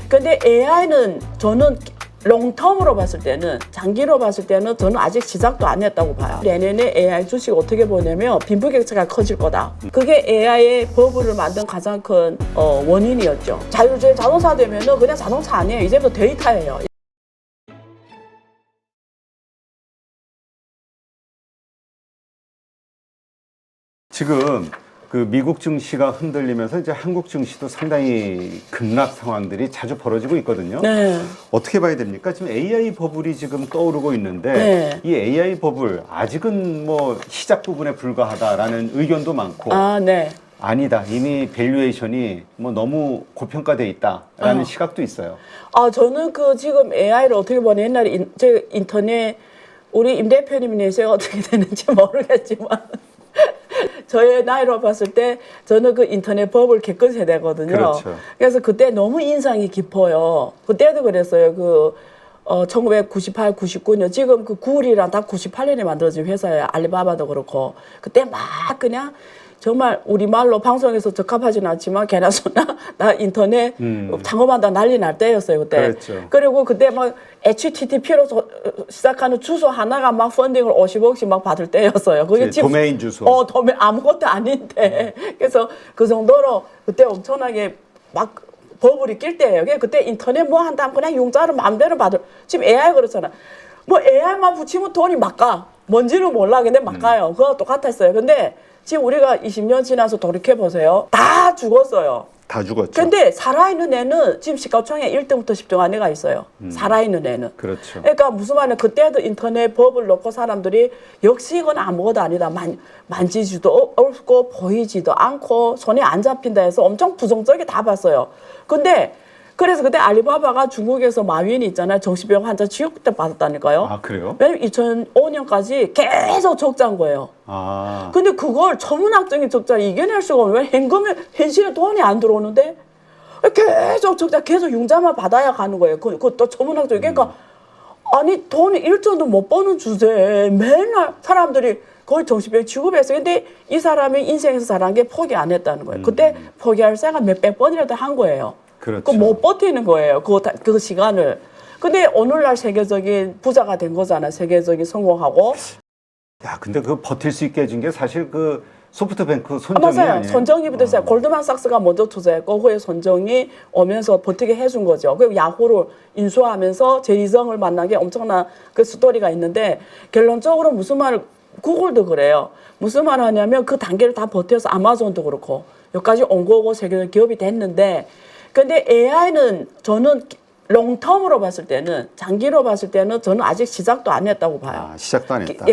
근데 AI는 저는 롱텀으로 봤을 때는, 장기로 봤을 때는 저는 아직 시작도 안 했다고 봐요. 내년에 AI 주식 어떻게 보냐면 빈부격차가 커질 거다. 그게 AI의 버블을 만든 가장 큰 원인이었죠. 자율주행 자동차 되면은 그냥 자동차 아니에요. 이제부터 데이터예요. 지금 그 미국 증시가 흔들리면서 이제 한국 증시도 상당히 급락 상황들이 자주 벌어지고 있거든요. 네. 어떻게 봐야 됩니까? 지금 AI 버블이 지금 떠오르고 있는데 네. 이 AI 버블 아직은 뭐 시작 부분에 불과하다라는 의견도 많고 네. 아니다. 이미 밸류에이션이 뭐 너무 고평가돼 있다라는 시각도 있어요. 저는 그 지금 AI를 어떻게 보냐, 옛날에 제가 인터넷, 우리 임 대표님이 내세가 어떻게 되는지 모르겠지만 저의 나이로 봤을 때 저는 그 인터넷 버블 겪은 세대거든요. 그렇죠. 그래서 그때 너무 인상이 깊어요. 그때도 그랬어요. 그 1998, 99년, 지금 그 구글이랑 다 98년에 만들어진 회사예요. 알리바바도 그렇고. 그때 막 그냥 정말 우리말로 방송에서 적합하지는 않지만 개나 소나 나 인터넷 창업한다 난리 날 때였어요. 그때. 그렇죠. 그리고 그때 막 HTTP로 시작하는 주소 하나가 막 펀딩을 50억씩 막 받을 때였어요. 그게 지금 도메인 주소. 도메인 아무것도 아닌데. 그래서 그 정도로 그때 엄청나게 막 버블이 낄 때예요. 그때 인터넷 뭐 한다면 그냥 융자를 마음대로 받을. 지금 AI 그렇잖아. 뭐 AI만 붙이면 돈이 막 가. 뭔지는 몰라. 근데 막 가요. 그거 똑같았어요. 근데 지금 우리가 20년 지나서 돌이켜보세요. 다 죽었어요. 다 죽었죠. 근데 살아있는 애는 지금 시가총액 1등부터 10등 안에가 있어요. 살아있는 애는. 그렇죠. 그러니까 무슨 말이냐. 그때도 인터넷 법을 놓고 사람들이 역시 이건 아무것도 아니다. 만지지도 없고 보이지도 않고 손에 안 잡힌다 해서 엄청 부정적이 다 봤어요. 근데 그래서 그때 알리바바가 중국에서 마윈이 있잖아요. 정신병 환자 치료때 받았다니까요. 아, 그래요? 왜냐면 2005년까지 계속 적자인 거예요. 아. 근데 그걸 천문학적인 적자를 이겨낼 수가 없는 왜 현실에 돈이 안 들어오는데 계속 적자, 계속 융자만 받아야 가는 거예요. 그것도 천문학적인. 그러니까 아니 돈이 1전도 못 버는 주제에 맨날 사람들이 거의 정신병 취급했어요. 근데 이 사람이 인생에서 잘한 게 포기 안 했다는 거예요. 그때 포기할 생각 몇백 번이라도 한 거예요. 그렇죠. 못 버티는 거예요. 그 시간을. 근데 오늘날 세계적인 부자가 된 거잖아. 세계적인 성공하고. 야, 근데 그 버틸 수 있게 해준 게 사실 그 소프트뱅크 손정이 맞아요. 아니에요? 손정이부터 있어요. 골드만삭스가 먼저 투자했고 후에 손정이 오면서 버티게 해준 거죠. 그리고 야후를 인수하면서 제이성을 만난 게 엄청난 그 스토리가 있는데 결론적으로 무슨 말을 구글도 그래요. 무슨 말을 하냐면 그 단계를 다 버텨서 아마존도 그렇고 여기까지 온 거고 세계적 기업이 됐는데 근데 AI는 저는 롱텀으로 봤을 때는 장기로 봤을 때는 저는 아직 시작도 안 했다고 봐요. 아, 시작도 안 했다.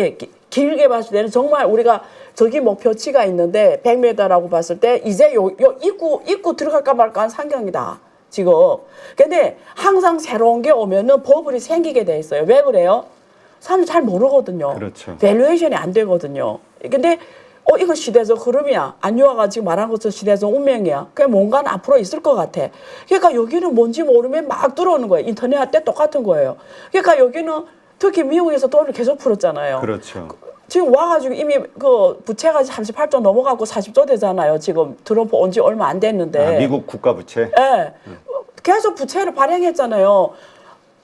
길게 봤을 때는 정말 우리가 저기 목표치가 있는데 100m라고 봤을 때 이제 요 입구 들어갈까 말까 한 상경이다. 지금. 근데 항상 새로운 게 오면은 버블이 생기게 돼 있어요. 왜 그래요? 사람들이 잘 모르거든요. 그렇죠. 밸류에이션이 안 되거든요. 근데 이건 시대적 흐름이야. 안유아가 지금 말한 것처럼 시대적 운명이야. 그게 뭔가는 앞으로 있을 것 같아. 그러니까 여기는 뭔지 모르면 막 들어오는 거예요. 인터넷 할 때 똑같은 거예요. 그러니까 여기는 특히 미국에서 돈을 계속 풀었잖아요. 그렇죠. 지금 와가지고 이미 그 부채가 38조 넘어가고 40조 되잖아요. 지금 트럼프 온 지 얼마 안 됐는데. 미국 국가 부채? 네. 계속 부채를 발행했잖아요.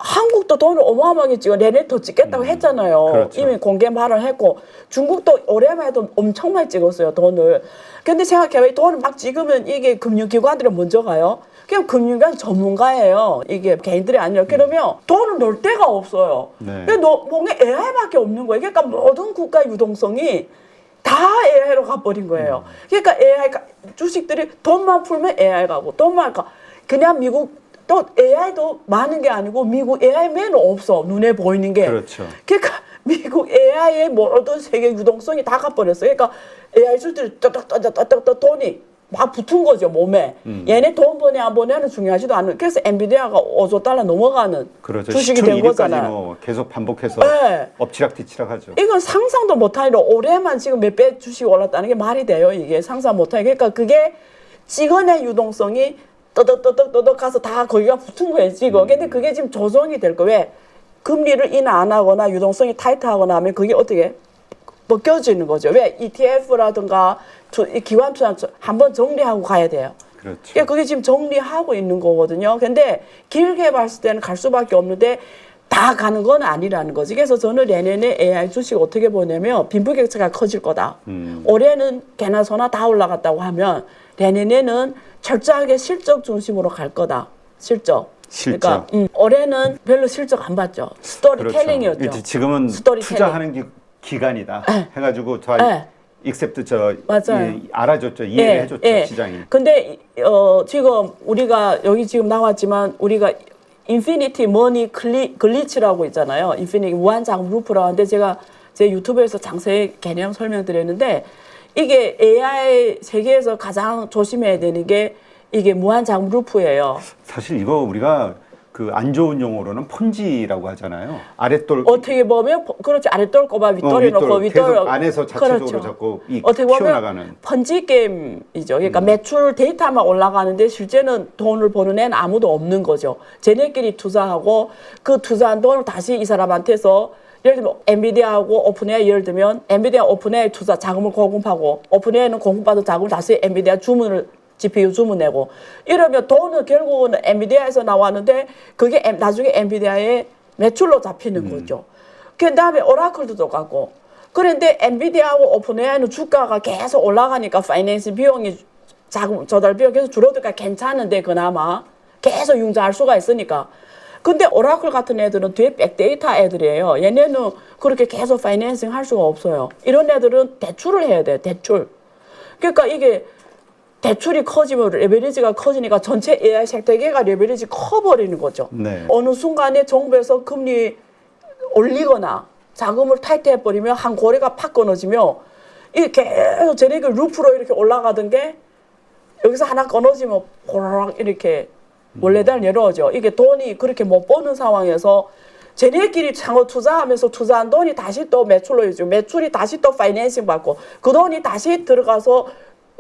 한국도 돈을 어마어마하게 찍어 내내 더 찍겠다고 했잖아요. 그렇죠. 이미 공개 발언했고 중국도 올해만 해도 엄청 많이 찍었어요. 돈을. 근데 생각해봐요. 돈을 막 찍으면 이게 금융기관들이 먼저 가요. 그냥 금융기관 전문가예요. 이게 개인들이 아니라. 그러면 돈을 넣을 데가 없어요. 네. 뭔가 AI밖에 없는 거예요. 그러니까 모든 국가 유동성이 다 AI로 가버린 거예요. 그러니까 AI 주식들이 돈만 풀면 AI 가고 돈만 가. 그냥 미국 또 AI도 많은 게 아니고 미국 AI맨은 없어. 눈에 보이는 게. 그렇죠. 그러니까 미국 AI의 모든 세계 유동성이 다 가버렸어요. 그러니까 AI 주들이 떠떡떠떡 돈이 막 붙은 거죠, 몸에. 얘네 돈 버네 안 버네는 중요하지도 않은. 그래서 엔비디아가 5조 달러 넘어가는 그렇죠. 주식이 된 거잖아요. 뭐 계속 반복해서 네. 엎치락뒤치락하죠. 이건 상상도 못하니까 올해만 지금 몇 배 주식이 올랐다는 게 말이 돼요. 이게 상상 못하니. 그러니까 그게 찍어낸 유동성이 떠덕떠덕 가서 다 거기가 붙은 거예요, 지금. 근데 그게 지금 조정이 될 거예요. 왜? 금리를 인하 안 하거나 유동성이 타이트하거나 하면 그게 어떻게 벗겨지는 거죠. 왜 ETF라든가 기관 투자 한번 정리하고 가야 돼요. 그렇죠. 그러니까 그게 지금 정리하고 있는 거거든요. 근데 길게 봤을 때는 갈 수밖에 없는데 다 가는 건 아니라는 거지. 그래서 저는 내년에 AI 주식 어떻게 보냐면 빈부격차가 커질 거다. 올해는 개나 소나 다 올라갔다고 하면 내년에는 철저하게 실적 중심으로 갈 거다. 실적. 실적. 그러니까 올해는 별로 실적 안 봤죠. 스토리텔링이었죠. 그렇죠. 지금은 스토리텔링. 투자하는 기간이다. 해가지고 다 익셉트 맞아요. 알아줬죠. 이해를 해줬죠. 시장이. 근데 지금 우리가 여기 지금 나왔지만 우리가 인피니티 머니 글리치라고 있잖아요. 인피니티 무한자금 루프라고 하는데 제가 제 유튜브에서 자세히 개념 설명드렸는데 이게 AI 세계에서 가장 조심해야 되는 게 이게 무한자금 루프예요. 사실 이거 우리가 그 안 좋은 용어로는 폰지라고 하잖아요. 아랫돌 어떻게 보면 그렇지 아랫돌 꼽아 윗돌이 놓고 윗돌 안에서 자체적으로 그렇죠. 자꾸 어떻게 보면 키워나가는 펀지 게임이죠. 그러니까 매출 데이터만 올라가는데 실제는 돈을 버는 애는 아무도 없는 거죠. 쟤네끼리 투자하고 그 투자한 돈을 다시 이 사람한테서 예를 들면 엔비디아하고 오픈AI 예를 들면 엔비디아 오픈AI 투자 자금을 공급하고 오픈AI는 공급받은 자금을 다시 엔비디아 GPU 주문내고 이러면 돈은 결국은 엔비디아에서 나왔는데 그게 나중에 엔비디아의 매출로 잡히는 거죠. 그 다음에 오라클도 똑같고 그런데 엔비디아하고 오픈AI는 주가가 계속 올라가니까 파이낸스 비용이 자금 조달 비용이 계속 줄어들까 괜찮은데 그나마 계속 융자할 수가 있으니까 근데 오라클 같은 애들은 뒤에 백데이터 애들이에요. 얘네는 그렇게 계속 파이낸싱 할 수가 없어요. 이런 애들은 대출을 해야 돼요. 대출. 그러니까 이게 대출이 커지면 레버리지가 커지니까 전체 AI 생태계가 레버리지 커버리는 거죠. 네. 어느 순간에 정부에서 금리 올리거나 자금을 탈퇴해버리면 한 고리가 팍 끊어지면 이게 계속 쟤네가 루프로 이렇게 올라가던 게 여기서 하나 끊어지면 호락 이렇게 원래대로 내려오죠. 이게 돈이 그렇게 못 버는 상황에서 쟤네끼리 상호 투자하면서 투자한 돈이 다시 또 매출로 이죠. 매출이 다시 또 파이낸싱 받고 그 돈이 다시 들어가서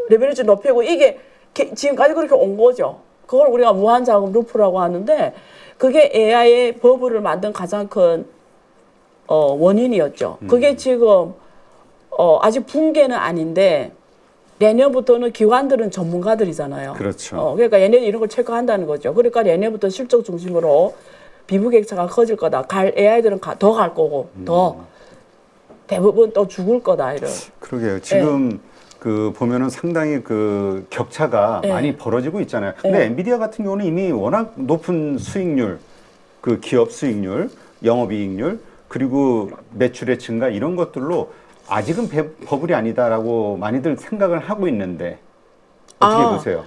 레버리지 높이고 이게 지금까지 그렇게 온 거죠. 그걸 우리가 무한자금 루프라고 하는데 그게 AI의 버블을 만든 가장 큰 원인이었죠. 그게 지금 아직 붕괴는 아닌데 내년부터는 기관들은 전문가들이잖아요. 그렇죠. 그러니까 얘네들이 이런 걸 체크한다는 거죠. 그러니까 내년부터 실적 중심으로 빈부격차가 커질 거다. AI들은 더 갈 거고 더 대부분 또 죽을 거다. 이런. 그러게요. 지금 그 보면은 상당히 그 격차가 많이 벌어지고 있잖아요. 근데 엔비디아 같은 경우는 이미 워낙 높은 수익률, 그 기업 수익률, 영업이익률, 그리고 매출의 증가 이런 것들로 아직은 버블이 아니다라고 많이들 생각을 하고 있는데 어떻게 보세요?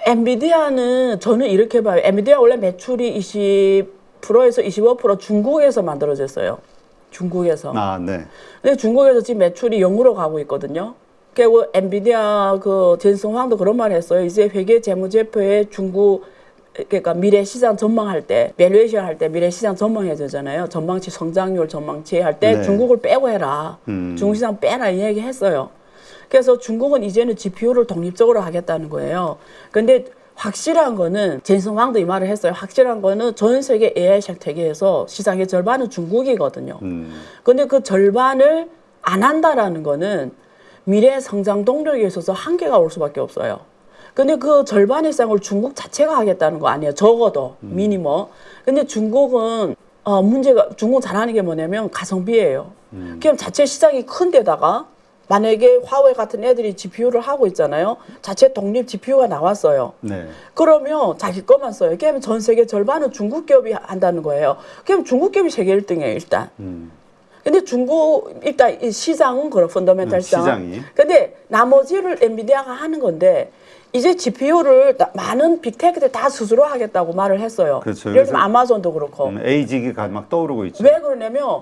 엔비디아는 저는 이렇게 봐요. 엔비디아 원래 매출이 20%에서 25% 중국에서 만들어졌어요. 중국에서. 아, 네. 근데 중국에서 지금 매출이 0으로 가고 있거든요. 그리고 엔비디아 그 젠슨 황도 그런 말 했어요. 이제 회계 재무제표에 중국 그러니까 미래 시장 전망할 때 밸류에이션 할 때 미래 시장 전망해야 되잖아요. 전망치 성장률 전망치 할 때 중국을 빼고 해라. 중국 시장 빼라 이 얘기 했어요. 그래서 중국은 이제는 GPU를 독립적으로 하겠다는 거예요. 근데 확실한 거는 젠슨 황도 이 말을 했어요. 확실한 거는 전 세계 AI 생태계에서 시장의 절반은 중국이거든요. 근데 그 절반을 안 한다라는 거는 미래 성장 동력에 있어서 한계가 올 수밖에 없어요. 근데 그 절반 이상을 중국 자체가 하겠다는 거 아니에요. 적어도 미니멈. 근데 중국은 문제가 중국 잘하는 게 뭐냐면 가성비예요. 그냥 자체 시장이 큰 데다가 만약에 화웨이 같은 애들이 GPU를 하고 있잖아요. 자체 독립 GPU가 나왔어요. 네. 그러면 자기 것만 써요. 그러면 전 세계 절반은 중국 기업이 한다는 거예요. 그럼 중국 기업이 세계 1등이에요, 일단. 근데 중국 일단 이 시장은 그런 펀더멘탈 시장이. 근데 나머지를 엔비디아가 하는 건데 이제 GPU를 많은 빅테크들 다 스스로 하겠다고 말을 했어요. 그렇죠. 예를 들면 아마존도 그렇고. 에이직이 막 떠오르고 있죠. 왜 그러냐면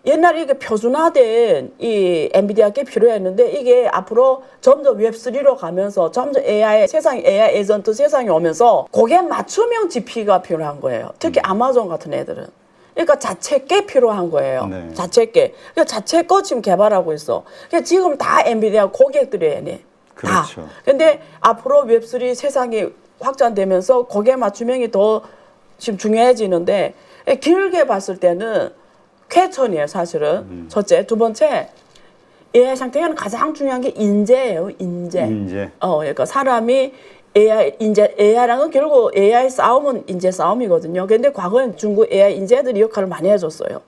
옛날에 이게 표준화된 이 엔비디아께 필요했는데 이게 앞으로 점점 웹3로 가면서 점점 AI 세상이 AI 에이전트 세상이 오면서 고객 맞춤형 GPU가 필요한 거예요. 특히 아마존 같은 애들은. 그러니까 자체께 필요한 거예요. 네. 자체께. 그러니까 자체 거 지금 개발하고 있어. 그러니까 지금 다 엔비디아 고객들이에요. 그렇죠. 다. 근데 앞으로 웹3 세상이 확장되면서 고객 맞춤형이 더 지금 중요해지는데 길게 봤을 때는 쾌천이에요, 사실은. 첫째. 두 번째, AI 생태계는 가장 중요한 게 인재예요. 인재. 인재. 그러니까 사람이 AI랑은 결국 AI 싸움은 인재 싸움이거든요. 근데 과거엔 중국 AI 인재들이 역할을 많이 해줬어요.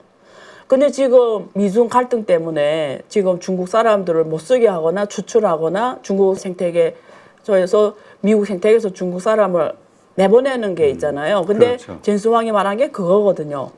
근데 지금 미중 갈등 때문에 지금 중국 사람들을 못 쓰게 하거나 추출하거나 중국 생태계 저에서 미국 생태계에서 중국 사람을 내보내는 게 있잖아요. 근데 그렇죠. 젠스왕이 말한 게 그거거든요.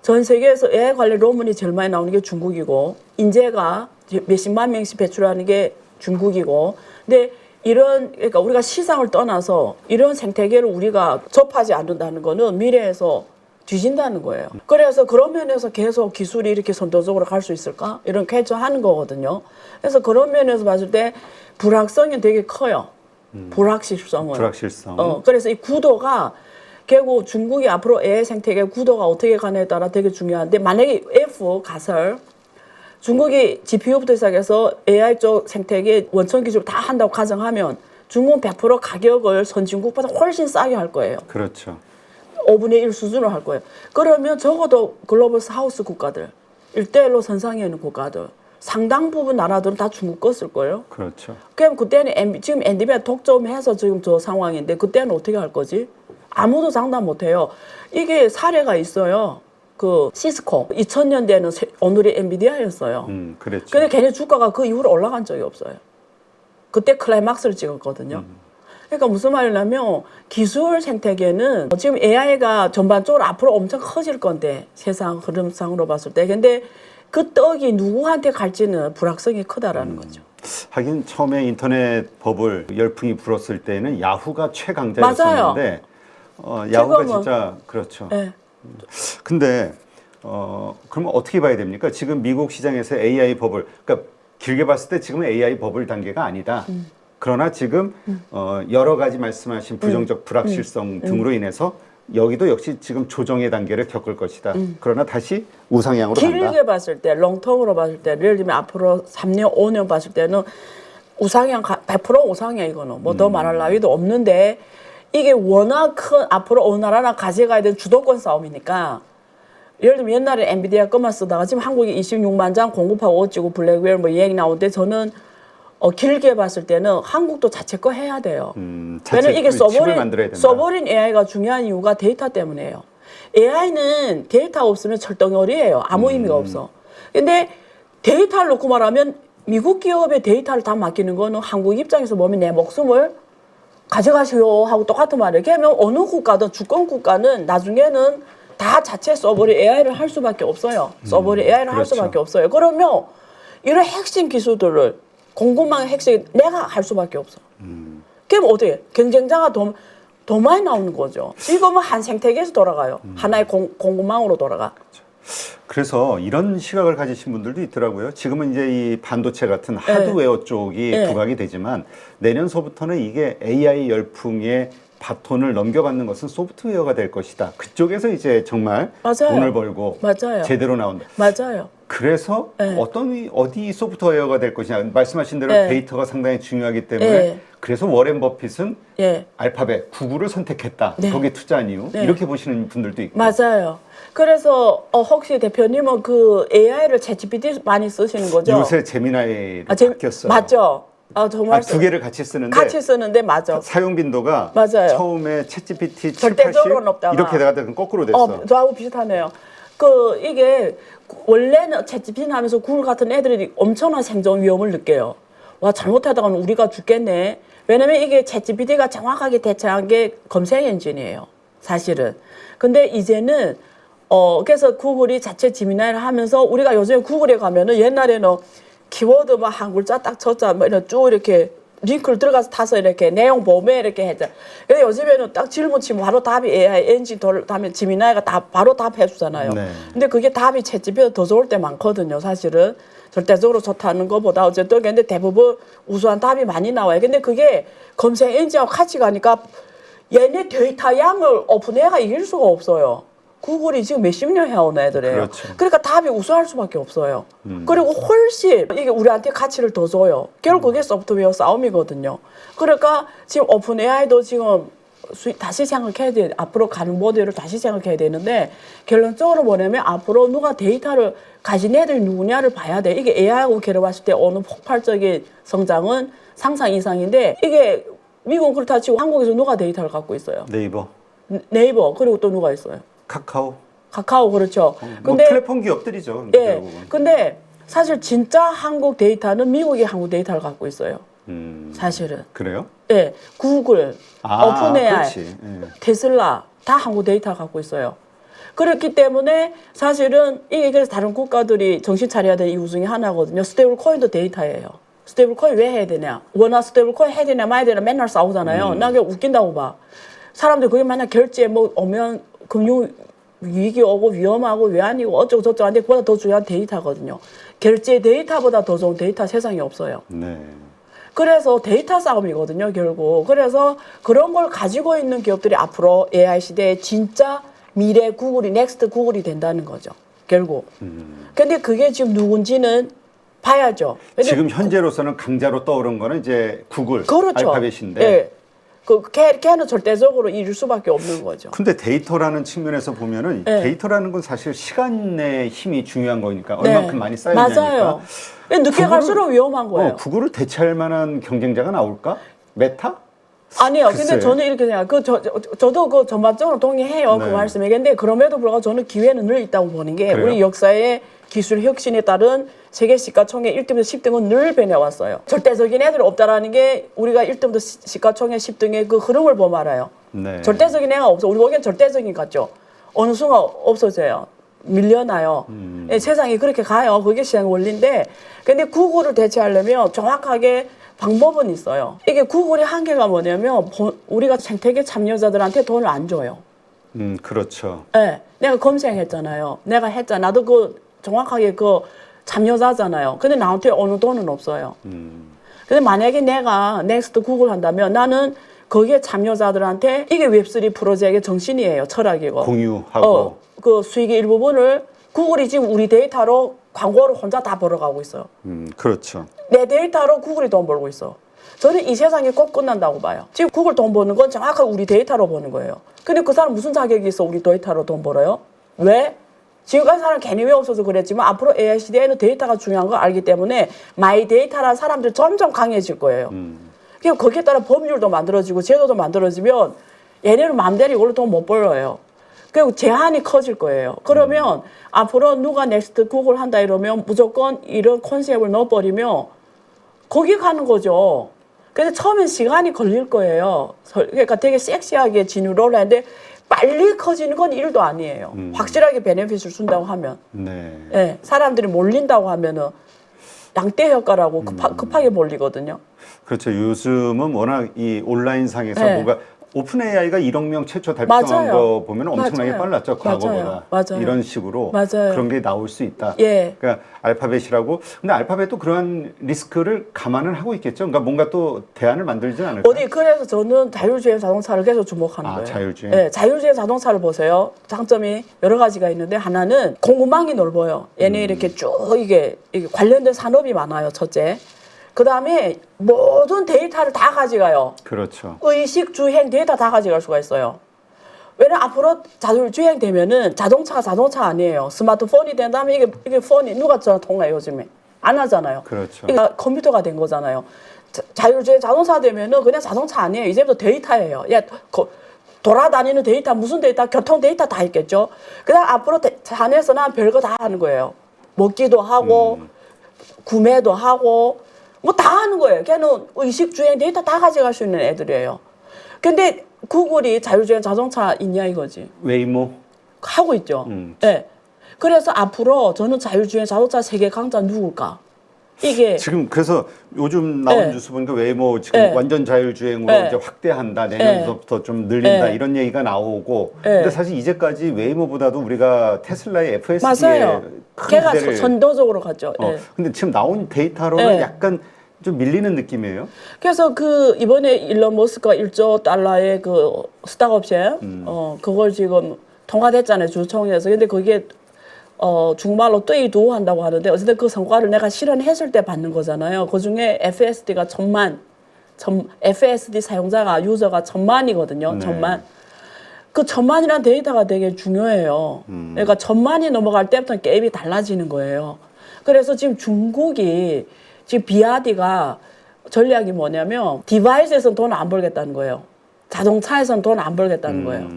전 세계에서 AI 관련 논문이 제일 많이 나오는 게 중국이고 인재가 몇십만 명씩 배출하는 게 중국이고 근데 그러니까 우리가 시상을 떠나서 이런 생태계를 우리가 접하지 않는다는 거는 미래에서 뒤진다는 거예요. 그래서 그런 면에서 계속 기술이 이렇게 선도적으로 갈 수 있을까? 이런 쾌초하는 거거든요. 그래서 그런 면에서 봤을 때 불확성이 되게 커요. 불확실성은. 불확실성. 그래서 이 구도가 결국 중국이 앞으로 AI 생태계 구도가 어떻게 가냐에 따라 되게 중요한데 만약에 F 가설 중국이 GPU부터 시작해서 AI 쪽 생태계 원천 기술 다 한다고 가정하면 중국은 100% 가격을 선진국보다 훨씬 싸게 할 거예요. 그렇죠. 5분의 1 수준으로 할 거예요. 그러면 적어도 글로벌 사우스 국가들, 1대1로 선상에 있는 국가들, 상당 부분 나라들은 다 중국 거 쓸 거예요. 그렇죠. 그럼 그때는 지금 엔비디아 독점해서 지금 저 상황인데 그때는 어떻게 할 거지? 아무도 장담 못 해요. 이게 사례가 있어요. 그 시스코 2000년대에는 오늘의 엔비디아였어요. 그랬죠. 근데 걔네 주가가 그 이후로 올라간 적이 없어요. 그때 클라이막스를 찍었거든요. 그러니까 무슨 말이냐면 기술 생태계는 지금 AI가 전반적으로 앞으로 엄청 커질 건데 세상 흐름상으로 봤을 때 근데 그 떡이 누구한테 갈지는 불확성이 크다라는 거죠. 하긴 처음에 인터넷 버블 열풍이 불었을 때는 야후가 최강자였었는데 야후가 지금은, 진짜 그렇죠. 네. 근데 그러면 어떻게 봐야 됩니까? 지금 미국 시장에서 AI 버블, 그러니까 길게 봤을 때 지금은 AI 버블 단계가 아니다. 그러나 지금 여러 가지 말씀하신 부정적 불확실성 등으로 인해서 여기도 역시 지금 조정의 단계를 겪을 것이다. 그러나 다시 우상향으로 길게 간다. 봤을 때, 롱텀으로 봤을 때, 예를 들면 앞으로 3년, 5년 봤을 때는 우상향, 100% 우상향 이거는 뭐 더 말할 나위도 없는데 이게 워낙 큰 앞으로 어느 나라나 가져가야 되는 주도권 싸움이니까 예를 들면 옛날에 엔비디아 것만 쓰다가 지금 한국이 26만 장 공급하고 어찌고 블랙웰 뭐 얘기 나오는데 저는 길게 봤을 때는 한국도 자체 거 해야 돼요. 왜냐면 이게 서버린 AI가 중요한 이유가 데이터 때문이에요. AI는 데이터 없으면 철덩어리예요. 아무 의미가 없어. 근데 데이터를 놓고 말하면 미국 기업의 데이터를 다 맡기는 거는 한국 입장에서 보면 내 목숨을 가져가시오 하고 똑같은 말이에요. 그러면 어느 국가든 주권 국가는 나중에는 다 자체 서버린 AI를 할 수밖에 없어요. 서버린 AI를 할 수밖에 없어요. 그러면 이런 핵심 기술들을 공급망 핵심 내가 할 수밖에 없어. 그럼 어떻게 경쟁자가 더 많이 나오는 거죠. 이거면 한 생태계에서 돌아가요. 하나의 공급망으로 돌아가. 그래서 이런 시각을 가지신 분들도 있더라고요. 지금은 이제 이 반도체 같은 하드웨어 쪽이 부각이 되지만 내년서부터는 이게 AI 열풍의 바톤을 넘겨받는 것은 소프트웨어가 될 것이다. 그쪽에서 이제 정말 돈을 벌고 제대로 나온다. 맞아요. 그래서 어디 소프트웨어가 될 것이냐. 말씀하신 대로 데이터가 상당히 중요하기 때문에 그래서 워렌 버핏은 알파벳, 구글을 선택했다. 거기에 투자한 이유. 이렇게 보시는 분들도 있고. 맞아요. 그래서 혹시 대표님은 그 AI를 챗GPT 많이 쓰시는 거죠? 요새 제미나이로 바뀌었어요. 맞죠? 정말 두 개를 같이 쓰는데 맞아. 사용 빈도가 맞아요. 처음에 챗GPT 7, 절대적으로 80 높다가 이렇게 되다가 거꾸로 됐어. 저하고 비슷하네요. 이게 원래는 챗GPT 하면서 구글 같은 애들이 엄청난 생존 위험을 느껴요. 와 잘못하다가는 우리가 죽겠네. 왜냐면 이게 챗GPT가 정확하게 대처한 게 검색 엔진이에요. 사실은. 근데 이제는 그래서 구글이 자체 지미나이를 하면서 우리가 요즘에 구글에 가면은 옛날에는 키워드 막 한 글자 딱 쳤자 뭐 이렇게 쭉 이렇게 링크를 들어가서 타서 이렇게 내용 보면 이렇게 했죠. 근데 요즘에는 딱 질문 치면 바로 답이 AI 엔진 다음에 지미나이가 바로 답해 주잖아요. 근데 그게 답이 챗GPT보다 더 좋을 때 많거든요. 사실은 절대적으로 좋다는 것보다 어쨌든 근데 대부분 우수한 답이 많이 나와요. 근데 그게 검색 엔진하고 같이 가니까 얘네 데이터 양을 오픈AI가 이길 수가 없어요. 구글이 지금 몇십 년 해온 애들이에요. 그렇죠. 그러니까 답이 우수할 수밖에 없어요. 그리고 훨씬 이게 우리한테 가치를 더 줘요. 결국 그게 소프트웨어 싸움이거든요. 그러니까 지금 오픈 AI도 지금 다시 생각해야 돼. 앞으로 가는 모델을 다시 생각해야 되는데 결론적으로 뭐냐면 앞으로 누가 데이터를 가진 애들이 누구냐를 봐야 돼. 이게 AI하고 결합했을 때 어느 폭발적인 성장은 상상 이상인데 이게 미국은 그렇다 치고 한국에서 누가 데이터를 갖고 있어요? 네이버 그리고 또 누가 있어요? 카카오 그렇죠. 근데 플랫폼 기업들이죠. 예. 결국은. 근데 사실 진짜 한국 데이터는 미국이 한국 데이터를 갖고 있어요. 사실은. 그래요? 예. 구글, 오픈AI, 그렇지. 예. 테슬라 다 한국 데이터 갖고 있어요. 그렇기 때문에 사실은 이게 그래서 다른 국가들이 정신 차려야 될 이유 중에 하나거든요. 스테이블 코인도 데이터예요. 스테이블 코인 왜 해야 되냐? 원화 스테이블 코인 해야 되냐 마야 되냐 맨날 싸우잖아요. 나 그게 웃긴다고 봐. 사람들 그게 만약 결제 뭐 오면 금융 위기 오고 위험하고 외환이고 어쩌고 저쩌고 하는데 그보다 더 중요한 데이터거든요. 결제 데이터보다 더 좋은 데이터 세상에 없어요. 네. 그래서 데이터 싸움이거든요, 결국. 그래서 그런 걸 가지고 있는 기업들이 앞으로 AI 시대에 진짜 미래 구글이, 넥스트 구글이 된다는 거죠, 결국. 근데 그게 지금 누군지는 봐야죠. 근데 지금 현재로서는 강자로 떠오른 거는 이제 구글, 그렇죠. 알파벳인데. 예. 걔는 절대적으로 이룰 수밖에 없는 거죠. 근데 데이터라는 측면에서 보면은 네. 데이터라는 건 사실 시간의 힘이 중요한 거니까 네. 얼만큼 많이 쌓이냐니까. 맞아요. 늦게 갈수록 위험한 거예요. 구글을 대체할 만한 경쟁자가 나올까? 메타? 아니요. 글쎄. 근데 저는 이렇게 생각해요. 저도 그 전반적으로 동의해요. 네. 그 말씀에. 근데 그럼에도 불구하고 저는 기회는 늘 있다고 보는 게 그래요? 우리 역사의 기술 혁신에 따른 세계 시가총액 1등부터 10등은 늘 변해왔어요. 절대적인 애들이 없다라는 게 우리가 1등부터 시가총액 10등의 그 흐름을 보면 알아요. 네. 절대적인 애가 없어. 우리 보기엔 절대적인 것 같죠. 어느 순간 없어져요. 밀려나요. 예, 세상이 그렇게 가요. 그게 시장 원리인데 근데 구글을 대체하려면 정확하게 방법은 있어요. 이게 구글의 한계가 뭐냐면 우리가 생태계 참여자들한테 돈을 안 줘요. 그렇죠. 네, 내가 검색했잖아요. 내가 했잖아. 나도 그 정확하게 그 참여자잖아요. 근데 나한테 어느 돈은 없어요. 근데 만약에 내가 넥스트 구글 한다면 나는 거기에 참여자들한테 이게 웹3 프로젝트의 정신이에요. 철학이고. 공유하고. 그 수익의 일부분을 구글이 지금 우리 데이터로 광고를 혼자 다 벌어가고 있어요. 그렇죠. 내 데이터로 구글이 돈 벌고 있어. 저는 이 세상이 꼭 끝난다고 봐요. 지금 구글 돈 버는 건 정확하게 우리 데이터로 버는 거예요. 근데 그 사람 무슨 자격이 있어 우리 데이터로 돈 벌어요? 왜? 지금까지 사람 개념이 없어서 그랬지만 앞으로 AI 시대에는 데이터가 중요한 걸 알기 때문에 마이 데이터라는 사람들 점점 강해질 거예요. 그러니까 거기에 따라 법률도 만들어지고 제도도 만들어지면 얘네는 마음대로 이걸로 돈 못 벌어요. 그리고 제한이 커질 거예요. 그러면 앞으로 누가 넥스트 구글 한다 이러면 무조건 이런 컨셉을 넣어버리면 거기 가는 거죠. 근데 처음엔 시간이 걸릴 거예요. 그러니까 되게 섹시하게 진유를 하는데 빨리 커지는 건 일도 아니에요. 확실하게 베네핏을 준다고 하면. 네. 예, 사람들이 몰린다고 하면은 양떼 효과라고 급하게 몰리거든요. 그렇죠. 요즘은 워낙 이 온라인상에서 네. 뭔가 오픈 AI가 1억 명 최초 달성한 맞아요. 거 보면 엄청나게 맞아요. 빨랐죠. 과거보다. 맞아요. 이런 식으로 맞아요. 그런 게 나올 수 있다. 예. 그러니까 알파벳이라고. 근데 알파벳도 그러한 리스크를 감안을 하고 있겠죠. 그러니까 뭔가 또 대안을 만들지 않을까? 그래서 저는 자율주행 자동차를 계속 주목하는 거예요. 자율주행. 네, 자율주행 자동차를 보세요. 장점이 여러 가지가 있는데 하나는 공급망이 넓어요. 얘네 이렇게 쭉 이게 관련된 산업이 많아요. 첫째. 그 다음에 모든 데이터를 다 가져가요. 그렇죠. 의식, 주행 데이터 다 가져갈 수가 있어요. 왜냐면 앞으로 자율주행 되면은 자동차 아니에요. 스마트폰이 된 다음에 이게 폰이 누가 전화 통화해 요즘에 안 하잖아요. 그렇죠. 이게 컴퓨터가 된 거잖아요. 자율주행 자동차 되면은 그냥 자동차 아니에요. 이제부터 데이터예요. 돌아다니는 데이터, 무슨 데이터, 교통 데이터 다 있겠죠. 그다음 앞으로 안에서는 별거 다 하는 거예요. 먹기도 하고 구매도 하고 뭐 다 하는 거예요. 걔는 의식, 주행 데이터 다 가져갈 수 있는 애들이에요. 근데 구글이 자율주행 자동차 있냐 이거지. 웨이모 하고 있죠. 네. 그래서 앞으로 저는 자율주행 자동차 세계 강자 누굴까? 이게 지금 그래서 요즘 나온 네. 뉴스 보니까 웨이모 지금 네. 완전 자율주행으로 네. 이제 확대한다. 내년부터 좀 늘린다. 네. 이런 얘기가 나오고. 네. 근데 사실 이제까지 웨이모보다도 우리가 테슬라의 FSD에 맞아요. 큰 걔가 기대를 선도적으로 갔죠. 네. 근데 지금 나온 데이터로는 네. 약간 좀 밀리는 느낌이에요. 그래서 이번에 일론 머스크가 1조 달러의 그 스탁 옵션 그걸 지금 통과됐잖아요. 주총에서. 근데 그게 중국말로 뜨이두 한다고 하는데 어쨌든 그 성과를 내가 실현했을 때 받는 거잖아요. 그중에 FSD가 1,000만 FSD 사용자가 유저가 1000만이거든요. 네. 1000만. 그 1000만이라는 데이터가 되게 중요해요. 그러니까 1000만이 넘어갈 때부터 게임이 달라지는 거예요. 그래서 지금 중국이 지금 비아디가 전략이 뭐냐면 디바이스에서는 돈 안 벌겠다는 거예요. 자동차에서는 돈 안 벌겠다는 거예요.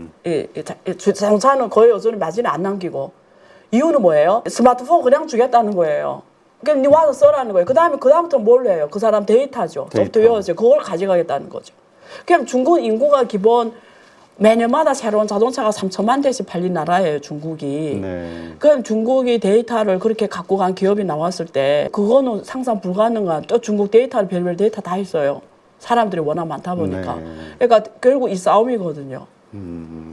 자동차는 거의 여전히 마진을 안 남기고. 이유는 뭐예요? 스마트폰 그냥 주겠다는 거예요. 그럼 니 와서 써라는 거예요. 그다음부터 뭘 해요? 그 사람 데이터죠. 소프트웨어죠. 그걸 가져가겠다는 거죠. 그럼 중국 인구가 기본 매년마다 새로운 자동차가 3천만 대씩 팔린 나라예요, 중국이. 네. 그럼 중국이 데이터를 그렇게 갖고 간 기업이 나왔을 때 그거는 상상 불가능한 또 중국 데이터를 별별 데이터 다 있어요. 사람들이 워낙 많다 보니까. 네. 그러니까 결국 이 싸움이거든요.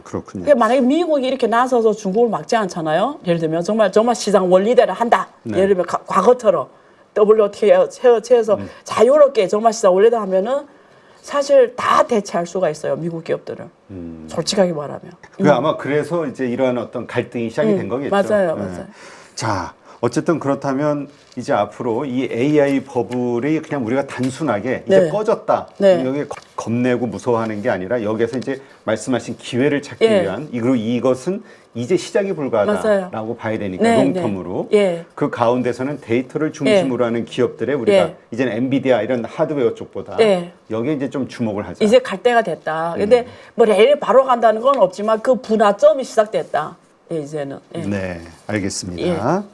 그렇군요. 그러니까 만약에 미국이 이렇게 나서서 중국을 막지 않잖아요. 예를 들면 정말 시장 원리대로 한다. 네. 예를 들면 과거처럼 WTO에서 자유롭게 정말 시장 원리대로 하면은 사실 다 대체할 수가 있어요. 미국 기업들은. 솔직하게 말하면. 아마 그래서 이제 이러한 어떤 갈등이 시작이 된 거겠죠. 맞아요, 네. 맞아요. 자, 어쨌든 그렇다면 이제 앞으로 이 AI 버블이 그냥 우리가 단순하게 이제 네. 꺼졌다. 네. 여기 겁내고 무서워하는 게 아니라 여기에서 이제 말씀하신 기회를 찾기 예. 위한 그리고 이것은 이제 시작이 불가하다라고 맞아요. 봐야 되니까 네, 롱텀으로 네. 그 가운데서는 데이터를 중심으로 하는 기업들의 우리가 예. 이제는 엔비디아 이런 하드웨어 쪽보다 예. 여기에 이제 좀 주목을 하자. 이제 갈 때가 됐다. 근데 뭐 내일 바로 간다는 건 없지만 그 분화점이 시작됐다. 예, 이제는. 예. 네, 알겠습니다.